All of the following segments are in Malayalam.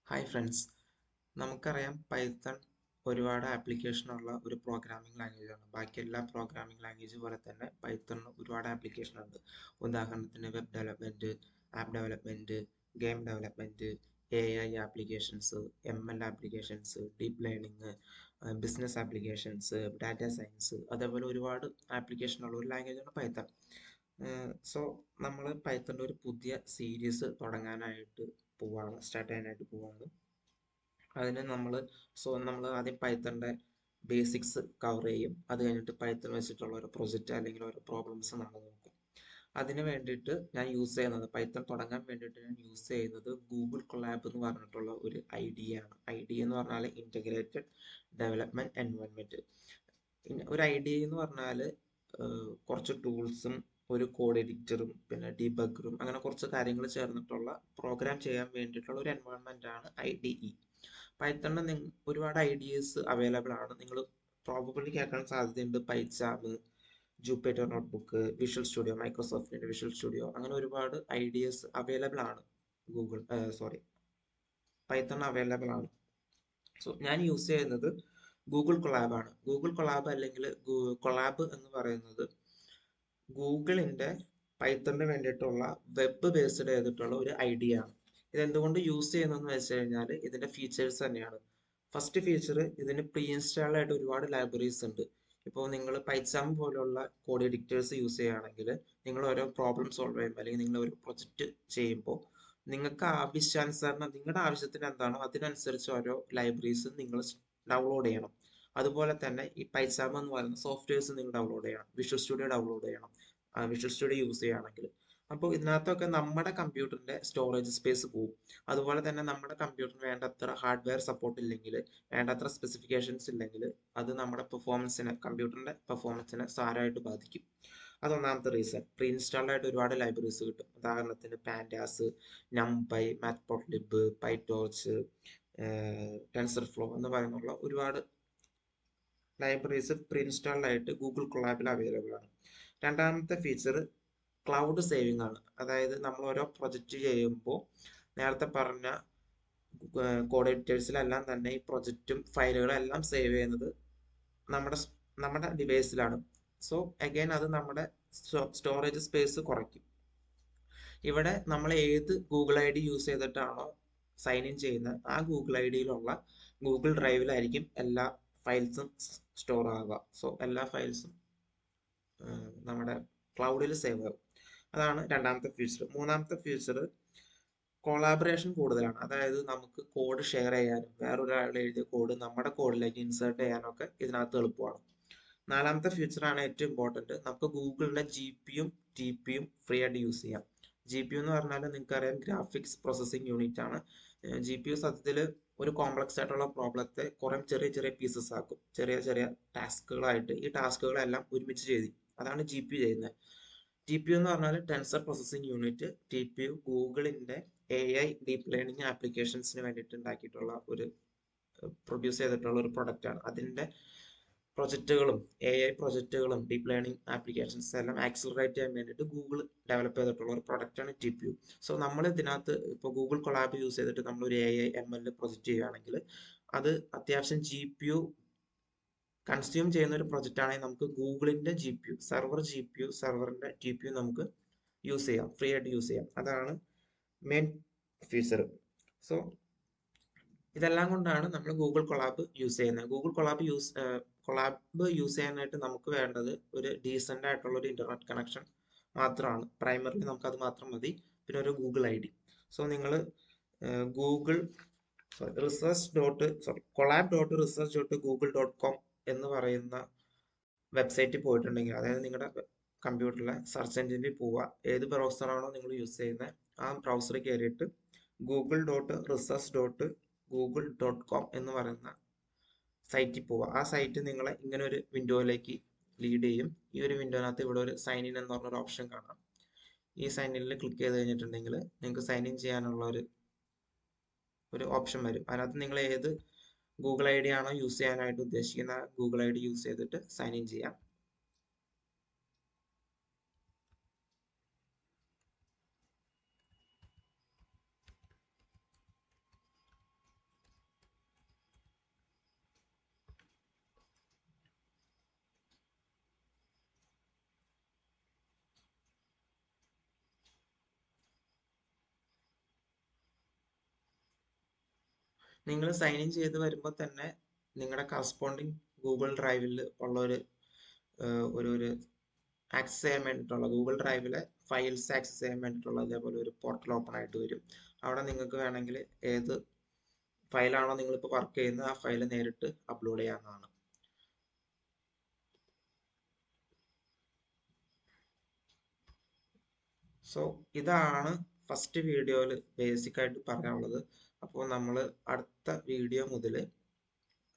ഹായ് ഫ്രണ്ട്സ്, നമുക്കറിയാം പൈത്തൺ ഒരുപാട് ആപ്ലിക്കേഷൻ ഉള്ള ഒരു പ്രോഗ്രാമിംഗ് ലാംഗ്വേജ് ആണ്. ബാക്കി എല്ലാ പ്രോഗ്രാമിംഗ് ലാംഗ്വേജ് പോലെ തന്നെ പൈത്തണിന് ഒരുപാട് ആപ്ലിക്കേഷൻ ഉണ്ട്. ഉദാഹരണത്തിന് web development, app development, game development, AI applications, ML applications, deep learning, business applications, data science, അതേപോലെ ഒരുപാട് ആപ്ലിക്കേഷൻ ഉള്ള ഒരു ലാംഗ്വേജ് ആണ് പൈത്തൺ. സോ നമ്മൾ പൈത്തണിൻ്റെ ഒരു പുതിയ സീരീസ് തുടങ്ങാനായിട്ട് സ്റ്റാർട്ട് ചെയ്യാനായിട്ട് പോവാണ്. അതിന് നമ്മൾ ആദ്യം പൈത്തണിൻ്റെ ബേസിക്സ് കവർ ചെയ്യും. അത് കഴിഞ്ഞിട്ട് പൈത്തൺ വെച്ചിട്ടുള്ള ഒരു പ്രൊജക്റ്റ് അല്ലെങ്കിൽ ഒരു പ്രോബ്ലംസ് നമ്മൾ നോക്കും. അതിന് വേണ്ടിയിട്ട് ഞാൻ യൂസ് ചെയ്യുന്നത്, പൈത്തൺ തുടങ്ങാൻ വേണ്ടിയിട്ട് ഞാൻ യൂസ് ചെയ്യുന്നത് ഗൂഗിൾ കൊളാബ് എന്ന് പറഞ്ഞിട്ടുള്ള ഒരു IDE ആണ്. IDE എന്ന് പറഞ്ഞാൽ ഇൻ്റഗ്രേറ്റഡ് ഡെവലപ്മെൻറ്റ് എൻവയോൺമെൻറ്റ്. ഒരു IDE എന്ന് പറഞ്ഞാൽ കുറച്ച് ടൂൾസും ഒരു കോഡ് എഡിറ്ററും പിന്നെ ഡീബഗറും അങ്ങനെ കുറച്ച് കാര്യങ്ങൾ ചേർന്നിട്ടുള്ള പ്രോഗ്രാം ചെയ്യാൻ വേണ്ടിയിട്ടുള്ള ഒരു എൻവയോൺമെന്റ് ആണ് IDE. പൈത്തണിന് ഒരുപാട് IDEs അവൈലബിൾ ആണ്. നിങ്ങൾ പ്രോബബിളി കേൾക്കാൻ സാധ്യതയുണ്ട് PyCharm, Jupyter notebook, visual studio, മൈക്രോസോഫ്റ്റിന്റെ വിഷ്വൽ സ്റ്റുഡിയോ, അങ്ങനെ ഒരുപാട് IDEs അവൈലബിൾ ആണ്. പൈത്തൺ അവൈലബിൾ ആണ്. സോ ഞാൻ യൂസ് ചെയ്യുന്നത് ഗൂഗിൾ കൊളാബ് ആണ്. ഗൂഗിൾ കൊളാബ് അല്ലെങ്കിൽ കൊളാബ് എന്ന് പറയുന്നത് ഗൂഗിളിന്റെ പൈത്തണിന് വേണ്ടിയിട്ടുള്ള വെബ് ബേസ്ഡ് ചെയ്തിട്ടുള്ള ഒരു IDE ആണ്. ഇത് എന്തുകൊണ്ട് യൂസ് ചെയ്യുന്നതെന്ന് വെച്ച് കഴിഞ്ഞാൽ ഇതിന്റെ ഫീച്ചേഴ്സ് തന്നെയാണ്. ഫസ്റ്റ് ഫീച്ചർ, ഇതിന് പ്രീ ഇൻസ്റ്റാൾഡ് ആയിട്ട് ഒരുപാട് ലൈബ്രറീസ് ഉണ്ട്. ഇപ്പോൾ നിങ്ങൾ പൈച്ചാം പോലുള്ള കോഡ് എഡിറ്റേഴ്സ് യൂസ് ചെയ്യുകയാണെങ്കിൽ നിങ്ങൾ ഓരോ പ്രോബ്ലം സോൾവ് ചെയ്യുമ്പോൾ അല്ലെങ്കിൽ നിങ്ങൾ ഒരു പ്രൊജക്റ്റ് ചെയ്യുമ്പോൾ നിങ്ങൾക്ക് ആവശ്യാനുസരണം നിങ്ങളുടെ ആവശ്യത്തിന് എന്താണോ അതിനനുസരിച്ച് ഓരോ ലൈബ്രറീസ് നിങ്ങൾ ഡൗൺലോഡ് ചെയ്യണം. അതുപോലെ തന്നെ ഈ പൈച്ചാം എന്ന് പറയുന്ന സോഫ്റ്റ്വെയർസ് നിങ്ങൾ ഡൗൺലോഡ് ചെയ്യണം, വിഷ്വൽ സ്റ്റുഡിയോ ഡൗൺലോഡ് ചെയ്യണം, വിഷ്വൽ സ്റ്റുഡിയോ യൂസ് ചെയ്യുകയാണെങ്കിൽ. അപ്പോൾ ഇതിനകത്തൊക്കെ നമ്മുടെ കമ്പ്യൂട്ടറിന്റെ സ്റ്റോറേജ് സ്പേസ് പോകും. അതുപോലെ തന്നെ നമ്മുടെ കമ്പ്യൂട്ടറിന് വേണ്ടത്ര ഹാർഡ്വെയർ സപ്പോർട്ട് ഇല്ലെങ്കിൽ, വേണ്ടത്ര സ്പെസിഫിക്കേഷൻസ് ഇല്ലെങ്കിൽ അത് നമ്മുടെ കമ്പ്യൂട്ടറിന്റെ പെർഫോമൻസിനെ സാരമായിട്ട് ബാധിക്കും. അതൊന്നാമത്തെ റീസൺ. പ്രീ ഇൻസ്റ്റാൾഡ് ആയിട്ട് ഒരുപാട് ലൈബ്രറീസ് കിട്ടും. ഉദാഹരണത്തിന് പാൻഡാസ്, നംപൈ, മാറ്റ്പ്ലോട്ലിബ്, പൈടോർച്ച്, ടെൻസർഫ്ലോ എന്ന് പറയുന്നുള്ള ഒരുപാട് ലൈബ്രറീസ് പ്രീ ഇൻസ്റ്റാൾഡ് ആയിട്ട് ഗൂഗിൾ കൊളാബിൽ അവൈലബിൾ ആണ്. രണ്ടാമത്തെ ഫീച്ചർ ക്ലൗഡ് സേവിംഗ് ആണ്. അതായത് നമ്മൾ ഓരോ പ്രൊജക്റ്റ് ചെയ്യുമ്പോൾ നേരത്തെ പറഞ്ഞ കോഡ് എഡിറ്റേഴ്സിലെല്ലാം തന്നെ ഈ പ്രൊജക്റ്റും ഫയലുകളും എല്ലാം സേവ് ചെയ്യുന്നത് നമ്മുടെ നമ്മുടെ ഡിവൈസിലാണ്. സോ അഗൈൻ അത് നമ്മുടെ സ്റ്റോറേജ് സ്പേസ് കുറയ്ക്കും. ഇവിടെ നമ്മൾ ഏത് ഗൂഗിൾ ID യൂസ് ചെയ്തിട്ടാണോ സൈൻ ഇൻ ചെയ്യുന്നത് ആ ഗൂഗിൾ IDയിലുള്ള ഗൂഗിൾ ഡ്രൈവിലായിരിക്കും എല്ലാ ഫയൽസും സ്റ്റോർ ആവുക. സോ എല്ലാ ഫയൽസും നമ്മുടെ ക്ലൗഡിൽ സേവ് ആകും. അതാണ് രണ്ടാമത്തെ ഫീച്ചർ. മൂന്നാമത്തെ ഫീച്ചർ കൊളാബറേഷൻ കൂടുതലാണ്. അതായത് നമുക്ക് കോഡ് ഷെയർ ചെയ്യാനും വേറൊരാളുടെ എഴുതിയ കോഡ് നമ്മുടെ കോഡിലേക്ക് ഇൻസേർട്ട് ചെയ്യാനും ഒക്കെ ഇതിനകത്ത് എളുപ്പമാണ്. നാലാമത്തെ ഫീച്ചറാണ് ഏറ്റവും ഇമ്പോർട്ടൻറ്റ്. നമുക്ക് ഗൂഗിളിന്റെ GPUം TPUം ഫ്രീ ആയിട്ട് യൂസ് ചെയ്യാം. GPU എന്ന് പറഞ്ഞാൽ നിങ്ങൾക്കറിയാം ഗ്രാഫിക്സ് പ്രോസസ്സിംഗ് യൂണിറ്റ് ആണ്. GPU സത്യത്തിൽ ഒരു കോംപ്ലക്സ് ആയിട്ടുള്ള പ്രോബ്ലത്തെ കുറെ ചെറിയ ചെറിയ പീസസ് ആക്കും, ചെറിയ ചെറിയ ടാസ്കുകളായിട്ട്. ഈ ടാസ്കുകളെല്ലാം ഒരുമിച്ച് ചെയ്യും. അതാണ് GPU ചെയ്യുന്നത്. TPU എന്ന് പറഞ്ഞാൽ ടെൻസർ പ്രോസസ്സിംഗ് യൂണിറ്റ്. TPU ഗൂഗിളിന്റെ AI ഡീപ്പ് ലേണിംഗ് ആപ്ലിക്കേഷൻസിന് വേണ്ടിയിട്ട് ഉണ്ടാക്കിയിട്ടുള്ള പ്രൊഡ്യൂസ് ചെയ്തിട്ടുള്ള ഒരു പ്രൊഡക്റ്റ് ആണ്. അതിന്റെ പ്രൊജക്റ്റുകളും AI പ്രൊജക്റ്റുകളും ഡീപ്പ് ലേണിംഗ് ആപ്ലിക്കേഷൻസ് എല്ലാം ആക്സിലറേറ്റ് ചെയ്യാൻ വേണ്ടിയിട്ട് ഗൂഗിൾ ഡെവലപ്പ് ചെയ്തിട്ടുള്ള ഒരു പ്രൊഡക്റ്റ് ആണ് TPU. സോ നമ്മൾ ഇതിനകത്ത് ഇപ്പോൾ ഗൂഗിൾ കൊളാബ് യൂസ് ചെയ്തിട്ട് നമ്മൾ ഒരു AI ML പ്രൊജക്റ്റ് ചെയ്യുകയാണെങ്കിൽ അത് അത്യാവശ്യം GPU കൺസ്യൂം ചെയ്യുന്ന ഒരു പ്രൊജക്റ്റ് ആണെങ്കിൽ നമുക്ക് ഗൂഗിളിന്റെ സെർവറിന്റെ GPU നമുക്ക് യൂസ് ചെയ്യാം, ഫ്രീ ആയിട്ട് യൂസ് ചെയ്യാം. അതാണ് മെയിൻ ഫീച്ചർ. സോ ഇതെല്ലാം കൊണ്ടാണ് നമ്മൾ ഗൂഗിൾ കൊളാബ് യൂസ് ചെയ്യുന്നത്. ഗൂഗിൾ കൊളാബ് യൂസ് ചെയ്യാനായിട്ട് നമുക്ക് വേണ്ടത് ഒരു ഡീസൻ്റ് ആയിട്ടുള്ള ഒരു ഇന്റർനെറ്റ് കണക്ഷൻ മാത്രമാണ്. പ്രൈമറിലി നമുക്ക് അത് മാത്രം മതി. പിന്നെ ഒരു ഗൂഗിൾ ID. സോ നിങ്ങൾ ഗൂഗിൾ colab.research.google.com എന്ന് പറയുന്ന വെബ്സൈറ്റിൽ പോയിട്ടുണ്ടെങ്കിൽ, അതായത് നിങ്ങളുടെ കമ്പ്യൂട്ടറിലെ സെർച്ച് എഞ്ചിനിൽ പോവുക, ഏത് ബ്രൗസറാണോ നിങ്ങൾ യൂസ് ചെയ്യുന്നത് ആ ബ്രൗസറിൽ കയറിയിട്ട് google.research.google.com എന്ന് പറയുന്ന സൈറ്റിൽ പോവുക. ആ സൈറ്റ് നിങ്ങളെ ഇങ്ങനെ ഒരു വിൻഡോയിലേക്ക് ലീഡ് ചെയ്യും. ഈ ഒരു വിൻഡോനകത്ത് ഇവിടെ ഒരു സൈൻ ഇൻ എന്ന് പറഞ്ഞൊരു ഓപ്ഷൻ കാണാം. ഈ സൈൻ ഇനിൽ ക്ലിക്ക് ചെയ്ത് കഴിഞ്ഞിട്ടുണ്ടെങ്കിൽ നിങ്ങൾക്ക് സൈൻ ഇൻ ചെയ്യാനുള്ള ഒരു ഓപ്ഷൻ വരും. അതിനകത്ത് നിങ്ങൾ ഏത് ഗൂഗിൾ ID ആണോ യൂസ് ചെയ്യാനായിട്ട് ഉദ്ദേശിക്കുന്ന ഗൂഗിൾ ID യൂസ് ചെയ്തിട്ട് സൈൻ ഇൻ ചെയ്യാം. നിങ്ങൾ സൈൻ ഇൻ ചെയ്ത് വരുമ്പോൾ തന്നെ നിങ്ങളുടെ കറസ്പോണ്ടിങ് ഗൂഗിൾ ഡ്രൈവിൽ ഉള്ള ഒരു ആക്സസ് ചെയ്യാൻ വേണ്ടിയിട്ടുള്ള ഗൂഗിൾ ഡ്രൈവിലെ ഫയൽസ് ആക്സസ് ചെയ്യാൻ വേണ്ടിയിട്ടുള്ള അതേപോലെ ഒരു പോർട്ടൽ ഓപ്പൺ ആയിട്ട് വരും. അവിടെ നിങ്ങൾക്ക് വേണമെങ്കിൽ ഏത് ഫയലാണോ നിങ്ങളിപ്പോൾ വർക്ക് ചെയ്യുന്നത് ആ ഫയൽ നേരിട്ട് അപ്ലോഡ് ചെയ്യാവുന്നതാണ്. സോ ഇതാണ് ഫസ്റ്റ് വീഡിയോയിൽ ബേസിക് ആയിട്ട് പറയാനുള്ളത്. അപ്പോൾ നമ്മൾ അടുത്ത വീഡിയോ മുതൽ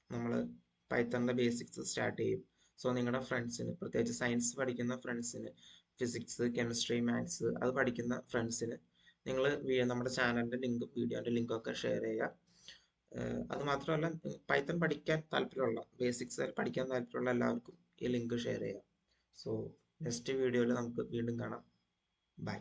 നമ്മൾ പൈത്തണിൻ്റെ ബേസിക്സ് സ്റ്റാർട്ട് ചെയ്യും. സോ നിങ്ങളുടെ ഫ്രണ്ട്സിന്, പ്രത്യേകിച്ച് സയൻസ് പഠിക്കുന്ന ഫ്രണ്ട്സിന്, ഫിസിക്സ്, കെമിസ്ട്രി, മാത്സ് അത് പഠിക്കുന്ന ഫ്രണ്ട്സിന് നിങ്ങൾ നമ്മുടെ ചാനലിൻ്റെ ലിങ്കും വീഡിയോൻ്റെ ലിങ്കും ഒക്കെ ഷെയർ ചെയ്യുക. അത് മാത്രമല്ല, പൈത്തൺ പഠിക്കാൻ താല്പര്യമുള്ള, ബേസിക്സ് പഠിക്കാൻ താല്പര്യമുള്ള എല്ലാവർക്കും ഈ ലിങ്ക് ഷെയർ ചെയ്യാം. സോ നെക്സ്റ്റ് വീഡിയോയിൽ നമുക്ക് വീണ്ടും കാണാം. ബൈ.